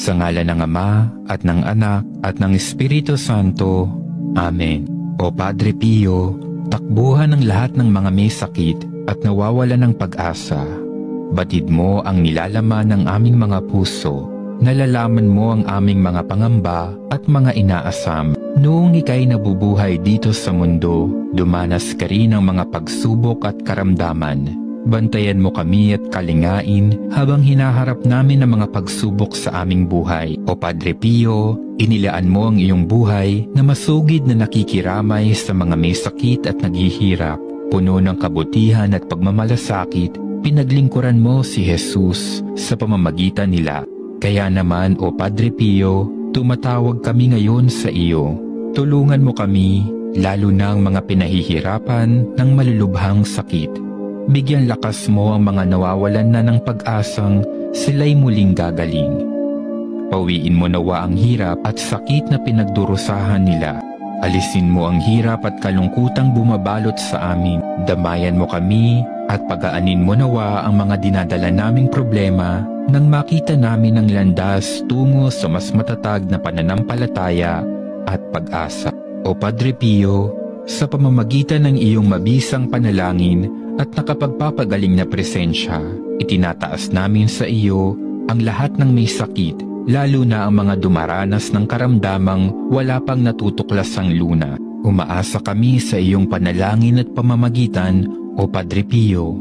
Sa ngalan ng Ama, at ng Anak, at ng Espiritu Santo. Amen. O Padre Pio, takbuhan ng lahat ng mga may sakit at nawawalan ng pag-asa. Batid mo ang nilalaman ng aming mga puso. Nalalaman mo ang aming mga pangamba at mga inaasam. Noong ika'y nabubuhay dito sa mundo, dumanas ka rin ng mga pagsubok at karamdaman. Bantayan mo kami at kalingain habang hinaharap namin ang mga pagsubok sa aming buhay. O Padre Pio, inilaan mo ang iyong buhay na masugid na nakikiramay sa mga may sakit at naghihirap. Puno ng kabutihan at pagmamalasakit, pinaglingkuran mo si Jesus sa pamamagitan nila. Kaya naman, O Padre Pio, tumatawag kami ngayon sa iyo. Tulungan mo kami, lalo na ang mga pinahihirapan ng malulubhang sakit. Bigyan lakas mo ang mga nawawalan na ng pag-asang sila'y muling gagaling. Pawiin mo nawa ang hirap at sakit na pinagdurusahan nila. Alisin mo ang hirap at kalungkutang bumabalot sa amin. Damayan mo kami at pagaanin mo nawa ang mga dinadala naming problema nang makita namin ang landas tungo sa mas matatag na pananampalataya at pag-asa. O Padre Pio, sa pamamagitan ng iyong mabisang panalangin at nakapagpapagaling na presensya, itinataas namin sa iyo ang lahat ng may sakit, lalo na ang mga dumaranas ng karamdamang wala pang natutuklasang luna. Umaasa kami sa iyong panalangin at pamamagitan, O Padre Pio.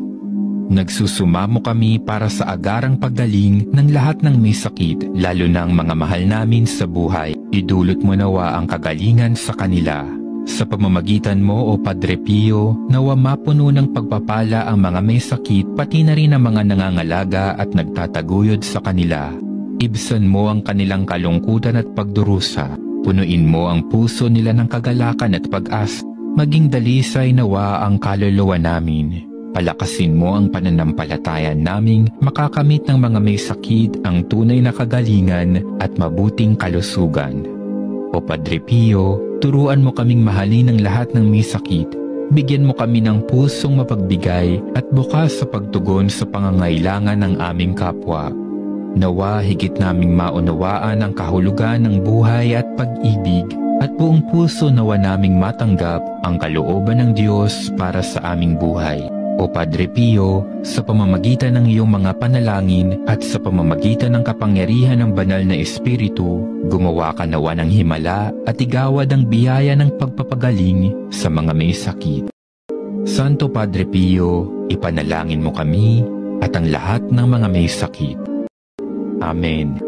Nagsusumamo kami para sa agarang paggaling ng lahat ng may sakit, lalo na ang mga mahal namin sa buhay. Idulot mo nawa ang kagalingan sa kanila. Sa pamamagitan mo, O Padre Pio, nawa mapuno ng pagpapala ang mga may sakit, pati na rin ang mga nangangalaga at nagtataguyod sa kanila. Ibsan mo ang kanilang kalungkutan at pagdurusa. Punuin mo ang puso nila ng kagalakan at pag-asa. Maging dalisay nawa ang kaluluwa namin. Palakasin mo ang pananampalatayan naming makakamit ng mga may sakit ang tunay na kagalingan at mabuting kalusugan. O Padre Pio, turuan mo kaming mahalin ang lahat ng may sakit. Bigyan mo kami ng pusong mapagbigay at bukas sa pagtugon sa pangangailangan ng aming kapwa. Nawa higit naming maunawaan ang kahulugan ng buhay at pag-ibig, at buong puso nawa naming matanggap ang kalooban ng Diyos para sa aming buhay. O Padre Pio, sa pamamagitan ng iyong mga panalangin at sa pamamagitan ng kapangyarihan ng banal na Espiritu, gumawa ka nawa ng himala at igawad ang biyaya ng pagpapagaling sa mga may sakit. Santo Padre Pio, ipanalangin mo kami at ang lahat ng mga may sakit. Amen.